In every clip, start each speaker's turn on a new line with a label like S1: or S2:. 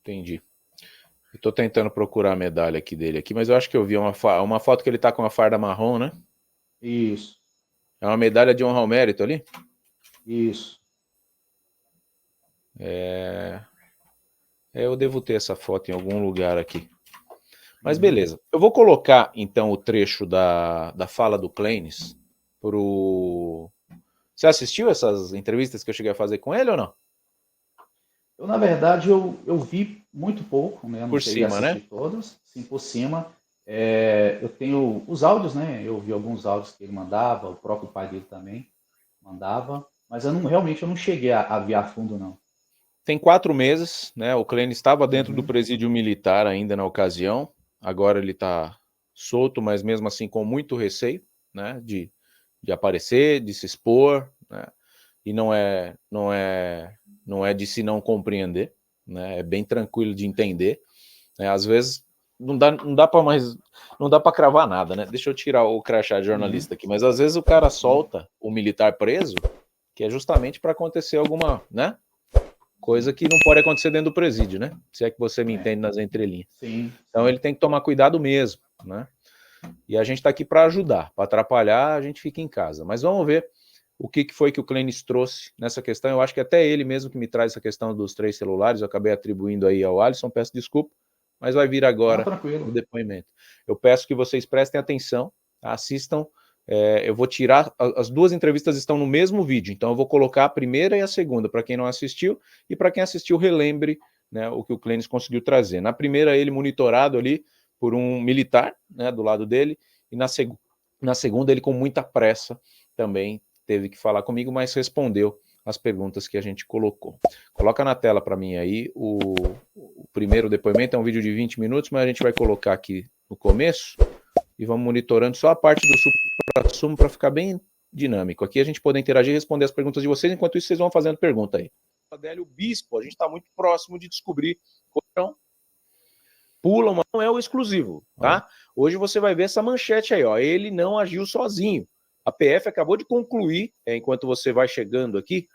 S1: Entendi. Eu tô tentando procurar a medalha aqui dele aqui, mas eu acho que eu vi uma foto que ele tá com a farda marrom, né?
S2: Isso.
S1: É uma medalha de honra ao mérito ali?
S2: Isso.
S1: Eu devo ter essa foto em algum lugar aqui. Mas beleza. Eu vou colocar, então, o trecho da fala do Clenis pro... Você assistiu essas entrevistas que eu cheguei a fazer com ele ou não?
S2: Na verdade, eu vi muito pouco, né? Eu não
S1: Por
S2: cheguei a
S1: cima, né?
S2: assistir todas, sim por cima. Eu tenho os áudios, né? Eu vi alguns áudios que ele mandava, o próprio pai dele também mandava, mas realmente eu não cheguei a ver a fundo, não.
S1: Tem 4 meses, né? O Clenis estava dentro do
S2: Uhum.
S1: presídio militar ainda na ocasião. Agora ele está solto, mas mesmo assim com muito receio, né? De aparecer, de se expor, né? E não é de se não compreender, né? É bem tranquilo de entender, né? Às vezes não dá para mais, não dá para cravar nada, né? Deixa eu tirar o crachá de
S2: Uhum.
S1: jornalista aqui, mas às vezes o cara
S2: Sim,
S1: solta o militar preso, que é justamente para acontecer alguma, né? Coisa
S2: sim.
S1: que não pode acontecer dentro do presídio, né? Se é que você me
S2: É,
S1: entende nas entrelinhas.
S2: sim,
S1: Então
S2: sim.
S1: ele tem que tomar cuidado mesmo, né? E a gente está aqui para ajudar, para atrapalhar, a gente fica em casa. Mas vamos ver o que foi que o Clenis trouxe nessa questão. Eu acho que até ele mesmo que me traz essa questão dos 3 celulares, eu acabei atribuindo aí ao Alisson, peço desculpa, mas vai vir
S2: Não,
S1: agora o
S2: tranquilo.
S1: depoimento. Eu peço que vocês prestem atenção, assistam. Eu vou tirar, as 2 entrevistas estão no mesmo vídeo, então eu vou colocar a primeira e a segunda, para quem não assistiu, e para quem assistiu, relembre, né, o que o Clenis conseguiu trazer. Na primeira, ele monitorado ali por um militar, né, do lado dele, e na segunda, ele com muita pressa também teve que falar comigo, mas respondeu as perguntas que a gente colocou. Coloca na tela para mim aí o primeiro depoimento, é um vídeo de 20 minutos, mas a gente vai colocar aqui no começo e vamos monitorando só a parte do supra-sumo para ficar bem dinâmico. Aqui a gente poder interagir e responder as perguntas de vocês, enquanto isso vocês vão fazendo pergunta aí. Adélio Bispo, a gente está muito próximo de descobrir. Então, pula, mas não é o exclusivo, tá? Hoje você vai ver essa manchete aí, ó. Ele não agiu sozinho. A PF acabou de concluir, enquanto você vai chegando aqui,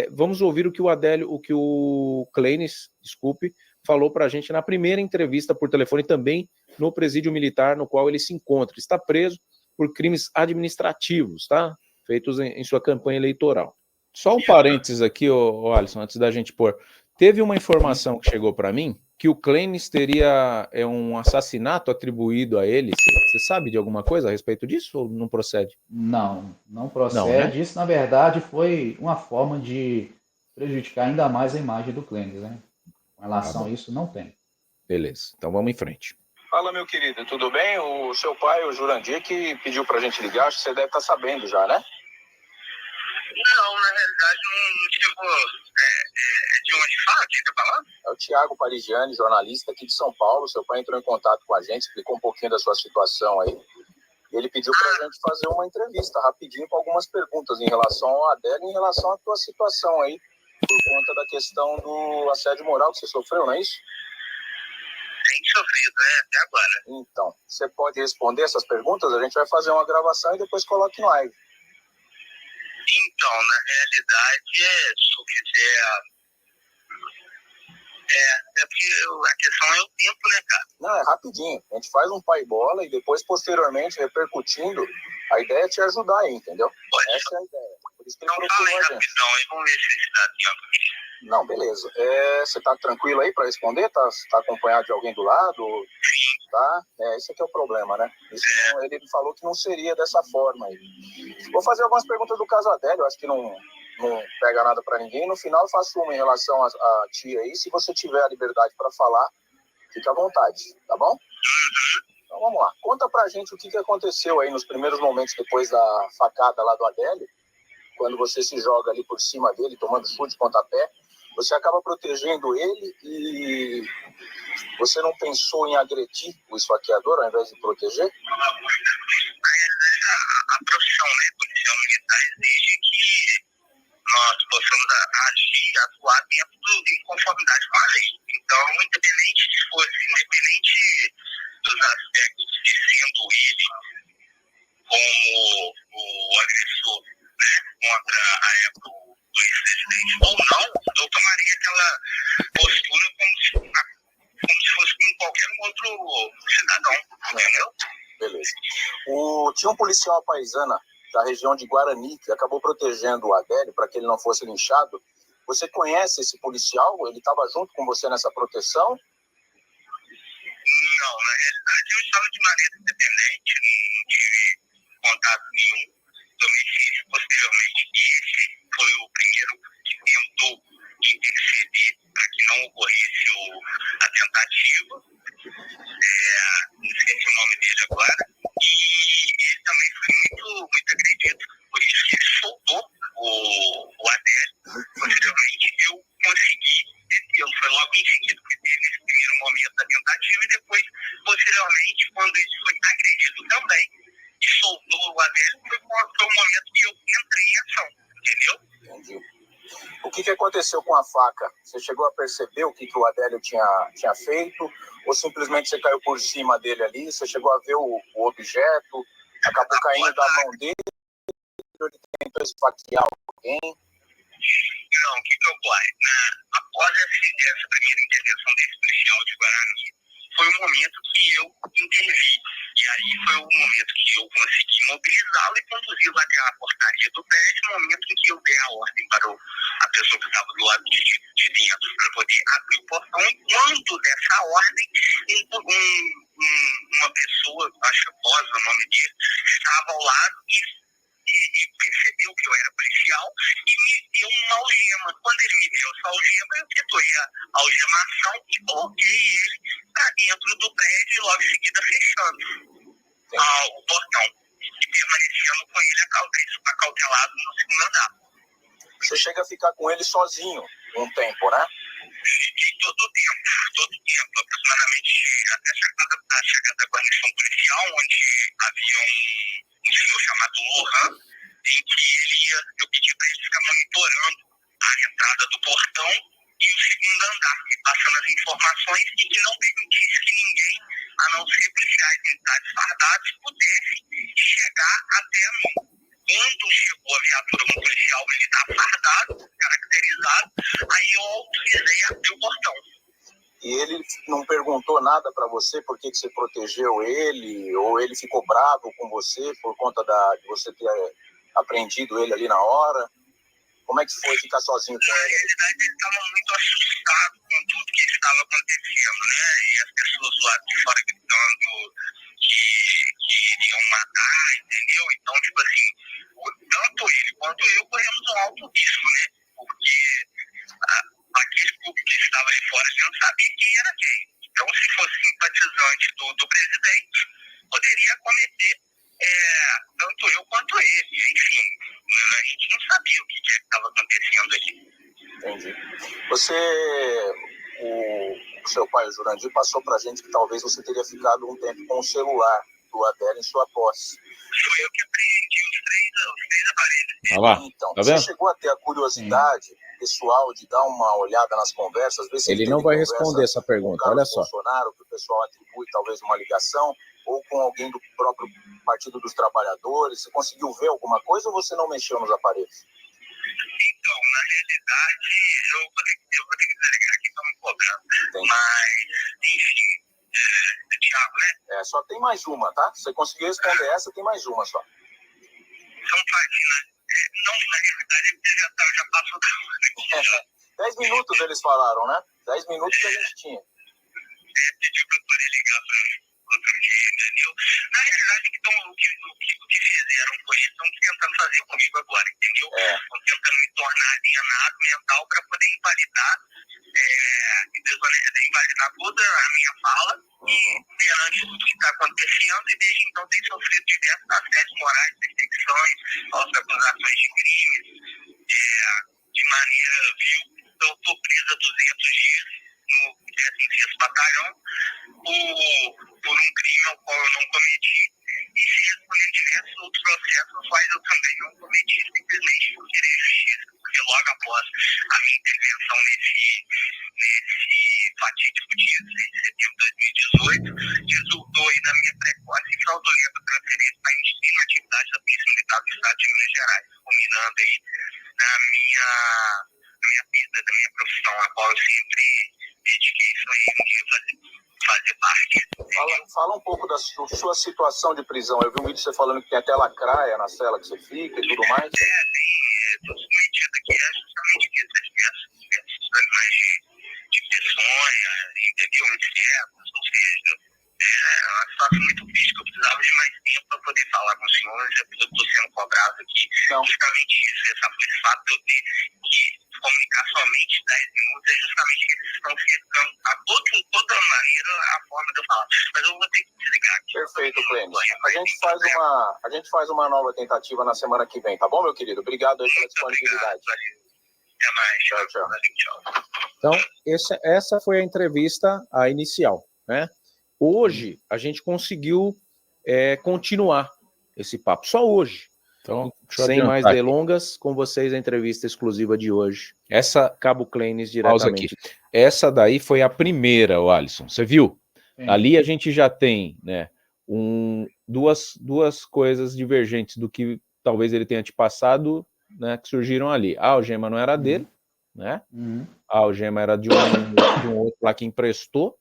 S1: vamos ouvir o que o Adélio, o que o Clenis, desculpe, falou para a gente na primeira entrevista por telefone, também no presídio militar no qual ele se encontra. Está preso por crimes administrativos, tá? Feitos em sua campanha eleitoral. Só um parênteses aqui, Alisson, antes da gente pôr. Teve uma
S2: Sim.
S1: informação que chegou para mim que o Clenis teria um assassinato atribuído a ele. Você sabe de alguma coisa a respeito disso ou não procede?
S2: Não, não
S1: Não, né?
S2: procede. Isso, na verdade, foi uma forma de prejudicar ainda mais a imagem do Clênis, né? Com
S1: Tá
S2: relação a
S1: bom.
S2: isso, não tem.
S1: Beleza. Então vamos em frente.
S3: Fala, meu querido, tudo bem? O seu pai, o Jurandir, que pediu pra gente ligar, acho que você deve estar sabendo já, né?
S4: Não, na realidade não chegou. De onde fala? Quem tá falando?
S3: É o Thiago Parigiani, jornalista aqui de São Paulo. Seu pai entrou em contato com a gente, explicou um pouquinho da sua situação aí. E ele pediu pra gente fazer uma entrevista rapidinho com algumas perguntas em relação ao Adélio e em relação à tua situação aí, por conta da questão do assédio moral que você sofreu, não é isso?
S4: Tem sofrido, até agora.
S3: Então, você pode responder essas perguntas? A gente vai fazer uma gravação e depois coloca no live.
S4: Então, na realidade, se eu quiser. Porque a questão é o tempo, né, cara?
S3: Não, é rapidinho. A gente faz um pai bola e depois, posteriormente, repercutindo, a ideia é te ajudar aí, entendeu?
S4: Pode.
S3: Essa é a ideia. Por isso que ele
S4: Então,
S3: procurou
S4: fala aí
S3: a gente.
S4: rapidão e vamos ver se dá tempo.
S3: Não, beleza. Você tá tranquilo aí para responder? Tá acompanhado de alguém do lado?
S4: Sim.
S3: Tá? Esse aqui é o problema, né? Ele falou que não seria dessa forma aí. Vou fazer algumas perguntas do caso Adélio, acho que não pega nada para ninguém. No final eu faço uma em relação a ti aí. Se você tiver a liberdade para falar, fique à vontade, tá bom? Então vamos lá. Conta pra gente o que aconteceu aí nos primeiros momentos depois da facada lá do Adélio, quando você se joga ali por cima dele, tomando chute, pontapé. Você acaba protegendo ele e você não pensou em agredir o esfaqueador ao invés de proteger?
S4: A profissão, né, policial militar exige que nós possamos agir e atuar em conformidade com a lei. Então, independente dos aspectos de sendo ele como o agressor, né, contra a época do ex-presidente ou não, eu tomaria aquela postura como se
S3: Tinha um policial paisana da região de Guarani que acabou protegendo o Adélio para que ele não fosse linchado. Você conhece esse policial? Ele estava junto com você nessa proteção?
S4: Não, na realidade eu estava de maneira independente, não tive contato nenhum. Domicílio, posteriormente, e esse foi o primeiro que tentou interceder para que não ocorresse a tentativa. Não esqueci o nome dele agora. E ele também foi muito agredido. Por isso que ele soltou o Adélio. Posteriormente, eu consegui detê-lo. Foi logo em seguida que teve nesse primeiro momento da tentativa e depois, posteriormente, quando ele foi agredido também, e soltou o Adélio, foi um momento que eu entrei em ação, entendeu?
S3: Entendi. O que aconteceu com a faca? Você chegou a perceber o que o Adélio tinha feito? Ou simplesmente você caiu por cima dele ali? Você chegou a ver o objeto? Acabou caindo da mão dele? Ou ele tentou esfaquear alguém?
S4: Não, o que ocorre? Após essa primeira intervenção desse policial de Guarani, foi o momento que eu intervi. E aí foi o momento que eu consegui mobilizá-lo e conduzi-lo até a portaria do prédio, no momento em que eu dei a ordem para a pessoa que estava do lado de dentro para poder abrir o portão. E quando dessa ordem, uma pessoa, acho que Rosa, o nome dele, estava ao lado e percebeu que eu era policial e me deu uma algema. Quando ele me deu essa algema, eu efetuei a algemação e coloquei ele para dentro do prédio e logo em seguida fechando o portão e permanecendo com ele acautelado no segundo andar.
S3: Você chega a ficar com ele sozinho um tempo, né?
S4: Fiquei todo o tempo, aproximadamente até a chegada da guarnição policial, onde havia um senhor chamado Lohan, em que eu pedi para ele ficar monitorando a entrada do portão e o segundo andar, e passando as informações e que não permitisse que ninguém, a não ser policiais militares fardados, pudesse chegar até mim. Quando chegou a viatura com um policial militar fardado, caracterizado, aí eu autorizei abrir o portão.
S3: E ele não perguntou nada para você por que você protegeu ele, ou ele ficou bravo com você por conta de você ter apreendido ele ali na hora? Como é que foi ficar sozinho com ele?
S4: Na realidade, ele estava muito assustado com tudo que estava acontecendo, né? E as pessoas lá de fora gritando que iriam matar, entendeu? Então, tipo assim, tanto ele quanto eu corremos um alto risco, né? Porque aquele público que estava ali fora já não sabia quem era quem. Então, se fosse simpatizante do presidente, poderia cometer tanto eu quanto ele. Enfim, a gente não sabia o que estava acontecendo ali.
S3: Entendi. O seu pai, o Jurandir, passou pra gente que talvez você teria ficado um tempo com o celular do Adélio em sua posse.
S4: Foi eu que apreendi os três aparelhos.
S1: Olha lá,
S3: Então,
S1: tá
S3: você
S1: vendo?
S3: chegou a ter a curiosidade pessoal de dar uma olhada nas conversas, ver se
S1: Ele
S3: teve
S1: não vai
S3: conversa
S1: responder essa
S3: com o
S1: pergunta,
S3: Carlos
S1: olha só.
S3: Bolsonaro, que o pessoal atribui talvez uma ligação, ou com alguém do próprio Partido dos Trabalhadores. Você conseguiu ver alguma coisa ou você não mexeu nos aparelhos?
S4: Então, na realidade, eu vou ter que desligar aqui para me cobrar.
S3: Entendi.
S4: Mas, enfim, Thiago, né?
S3: Só tem mais uma, tá? Você conseguiu responder essa, tem mais uma só.
S4: São páginas. Não, na realidade, ele já passou da hora.
S3: 10 minutos eles falaram, né? 10 minutos que a gente tinha.
S4: Pediu para eu poder ligar para outro dia, entendeu? Na realidade, então, o que fizeram foi isso, estão tentando fazer comigo agora, entendeu? Estão tentando me tornar alienado mental para poder invalidar toda a minha fala perante tudo que está acontecendo, e desde então tem sofrido diversos assédios morais, perseguições, falsas acusações de crimes, de maneira vil. Eu estou presa 200 dias no 16º Batalhão por um crime ao qual eu não cometi, e se responder diversos outros processos aos quais eu também não cometi, simplesmente por querer justiça, porque logo após a minha intervenção nesse fatídico dia 6 de setembro de 2018, resultou aí na minha precoce e fraudulenta transferência para ensino e atividade da Polícia Militar do Estado de Minas Gerais, culminando aí na minha perda da minha profissão, a qual eu sempre dediquei isso aí um dia fazer parte.
S3: fala um pouco da sua situação de prisão. Eu vi um vídeo você falando que tem até lacraia na cela que você fica e tudo mais.
S4: Tô submetido aqui a justamente isso, diversos animais de peçonha, entendeu? Insetos, ou seja, é uma situação muito crítica. Eu precisava de mais tempo para poder falar com os senhores, eu estou sendo cobrado aqui.
S3: Não.
S4: Justamente isso, esse fato de eu ter que comunicar somente 10 minutos, é justamente que eles estão cercando a toda maneira a forma de eu falar. Mas eu vou ter que desligar aqui.
S3: Perfeito, Clênis. A gente faz uma nova tentativa na semana que vem, tá bom, meu querido? Obrigado aí pela disponibilidade.
S4: Até mais.
S3: Tchau.
S4: Tchau.
S1: Então, essa foi a entrevista a inicial, né? Hoje, a gente conseguiu continuar esse papo, só hoje. Então, sem mais delongas, com vocês a entrevista exclusiva de hoje. Essa, Cabo Clênis diretamente. Essa daí foi a primeira, o Alisson, você viu? Sim. Ali a gente já tem, né, duas coisas divergentes do que talvez ele tenha te passado, né, que surgiram ali. A algema não era dele, né? A algema era de um outro lá que emprestou,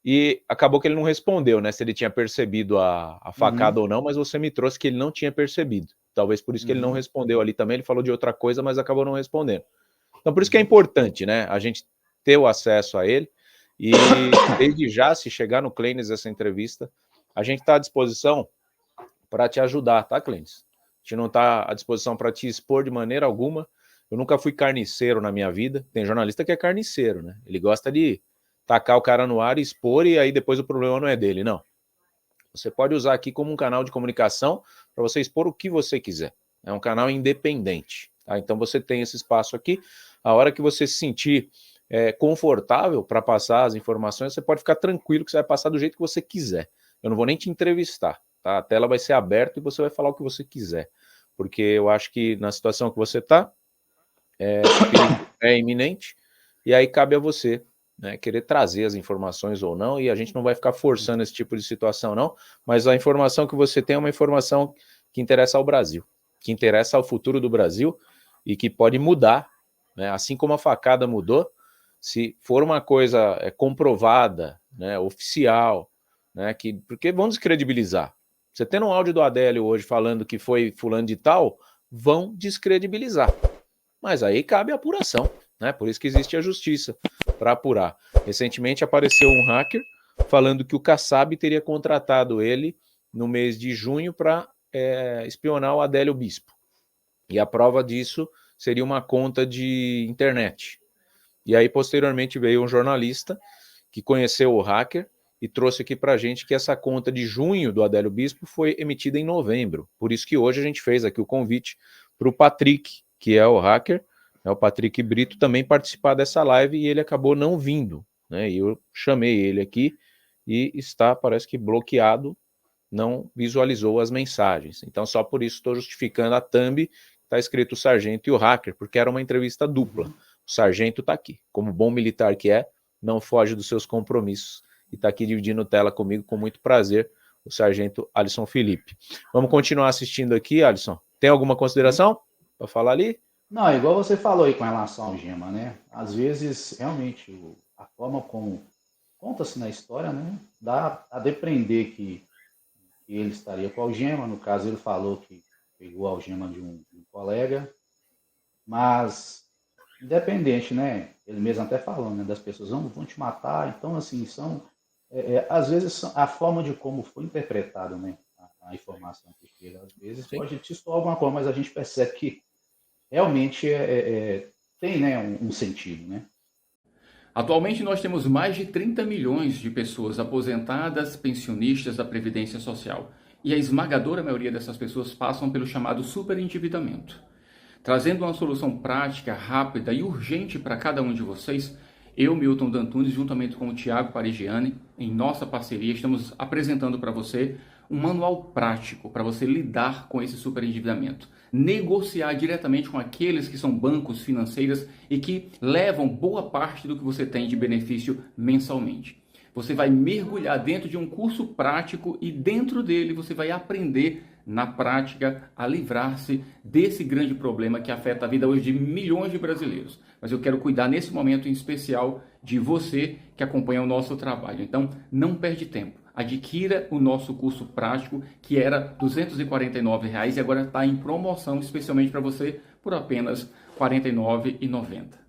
S1: e acabou que ele não respondeu, né, se ele tinha percebido a facada ou não, mas você me trouxe que ele não tinha percebido. Talvez por isso que ele não respondeu ali também, ele falou de outra coisa, mas acabou não respondendo. Então por isso que é importante, né, a gente ter o acesso a ele, e desde já, se chegar no Clênis essa entrevista, a gente está à disposição para te ajudar, tá, Clênis? A gente não está à disposição para te expor de maneira alguma. Eu nunca fui carniceiro na minha vida. Tem jornalista que é carniceiro, né? Ele gosta de tacar o cara no ar e expor, e aí depois o problema não é dele, não. Você pode usar aqui como um canal de comunicação para você expor o que você quiser. É um canal independente, tá? Então você tem esse espaço aqui. A hora que você se sentir confortável para passar as informações, você pode ficar tranquilo que você vai passar do jeito que você quiser. Eu não vou nem te entrevistar, tá? A tela vai ser aberta e você vai falar o que você quiser. Porque eu acho que na situação que você está, é iminente, e aí cabe a você, né, querer trazer as informações ou não, e a gente não vai ficar forçando esse tipo de situação não, mas a informação que você tem é uma informação que interessa ao Brasil, que interessa ao futuro do Brasil, e que pode mudar, né, assim como a facada mudou. Se for uma coisa comprovada, né, oficial, né, porque vão descredibilizar. Você tendo um áudio do Adélio hoje falando que foi fulano de tal, vão descredibilizar. Mas aí cabe a apuração, né? Por isso que existe a justiça, para apurar. Recentemente apareceu um hacker falando que o Kassab teria contratado ele no mês de junho para espionar o Adélio Bispo. E a prova disso seria uma conta de internet. E aí, posteriormente, veio um jornalista que conheceu o hacker e trouxe aqui para a gente que essa conta de junho do Adélio Bispo foi emitida em novembro. Por isso que hoje a gente fez aqui o convite para o Patrick, que é o hacker, o Patrick Brito, também participar dessa live, e ele acabou não vindo, né? E eu chamei ele aqui e está, parece que bloqueado, não visualizou as mensagens. Então só por isso estou justificando a thumb, está escrito o sargento e o hacker, porque era uma entrevista dupla. O sargento está aqui, como bom militar que é, não foge dos seus compromissos, e está aqui dividindo tela comigo com muito prazer, o sargento Alisson Felipe. Vamos continuar assistindo aqui, Alisson. Tem alguma consideração para falar ali?
S2: Não, igual você falou aí com relação ao algema, né? Às vezes, realmente, a forma como conta-se na história, né? Dá a depreender que ele estaria com a algema. No caso, ele falou que pegou a algema de um colega. Mas, independente, né? Ele mesmo até falou, né? Das pessoas vão te matar. Então, assim, às vezes, a forma de como foi interpretado, né? A informação que chega, às vezes, pode te soar alguma coisa, mas a gente percebe que realmente tem, né, um sentido, né?
S5: Atualmente nós temos mais de 30 milhões de pessoas aposentadas, pensionistas da Previdência Social. E a esmagadora maioria dessas pessoas passam pelo chamado superendividamento. Trazendo uma solução prática, rápida e urgente para cada um de vocês, eu, Milton D'Antunes, juntamente com o Thiago Parigiani, em nossa parceria, estamos apresentando para você um manual prático para você lidar com esse superendividamento. Negociar diretamente com aqueles que são bancos, financeiras e que levam boa parte do que você tem de benefício mensalmente. Você vai mergulhar dentro de um curso prático e dentro dele você vai aprender na prática a livrar-se desse grande problema que afeta a vida hoje de milhões de brasileiros. Mas eu quero cuidar nesse momento em especial de você que acompanha o nosso trabalho. Então não perde tempo. adquira o nosso curso prático, que era R$ 249 e agora está em promoção, especialmente para você, por apenas R$ 49,90.